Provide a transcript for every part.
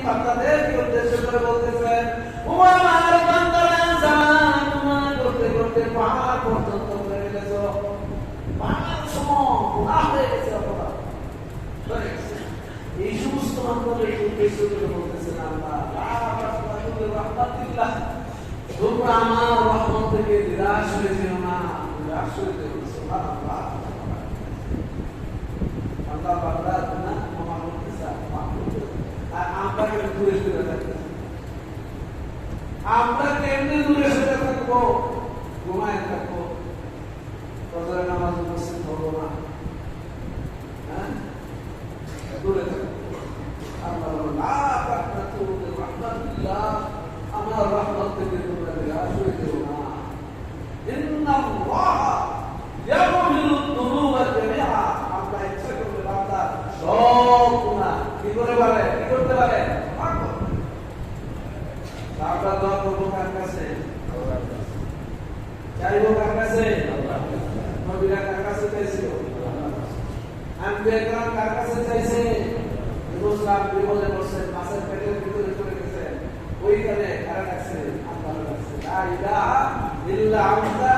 বান্দাদেরকে উদ্দেশ্য করে বলতেছেন, ও আমার বান্দারা, জান গুনাহ করতে করতে পাহাড় পর্যন্ত চলে গেছো, পাহাড় সমান গুনাহ হয়ে গেছে, অপরাধ হয়ে গেছে। এই সমস্ত বান্দাদেরকে উদ্দেশ্য করে বলতেছেন আল্লাহ, লা তাকনাতু মির রাহমাতিল্লাহ, তোমরা আমার রহমত থেকে নিরাশ হয়ে যেও না, নিরাশ হয়ে যেও না। সুবহানাল্লাহ। আল্লাহ বান্দা গুনাহ ক্ষমা করতে চায়, মাফ করতে চায়। আর আমরা কেন দূরে সরে থাকবো? আমরা কেমনি দূরে সরে থাকবো? ঘুমায় থাকবো, ফজরের নামাজ উপস্থিত হবো না, হ্যাঁ, দূরে থাকবো। আল্লাহ বলেন, লা তাকনাতু মির রাহমাতিল্লাহ, আমার রহমত থেকে তোমরা নিরাশ হয়ে যেও না। ইন্নাল্লাহ ইয়াগফিরুদ যুনুবা জামিআ, আমরা ইচ্ছা করলে বান্দা সব গুনাহ কি করে পারে, কি করতে পারে? মাফ করতে পারে। আমরা দোয়া করবো কার কাছে? আল্লাহর কাছে। চাইবো কার কাছে? আল্লাহর কাছে। নবীরা কার কাছে চাইছিল? আল্লাহর কাছে। আম্বিয়া کرام কার কাছে চাইছে? মুসলাম বিপদে পড়ছেন, মাছের পেটের ভিতরে চলে গেছেন, ওইখানে কার কাছে? আল্লাহর কাছে। লা ইলাহা ইল্লা আনতা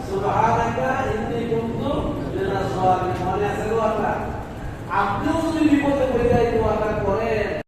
সুবহানাকা ইন্নী কুনতু মিনাজ জালিমিন। মনে আছে গো আপনার? আপনিও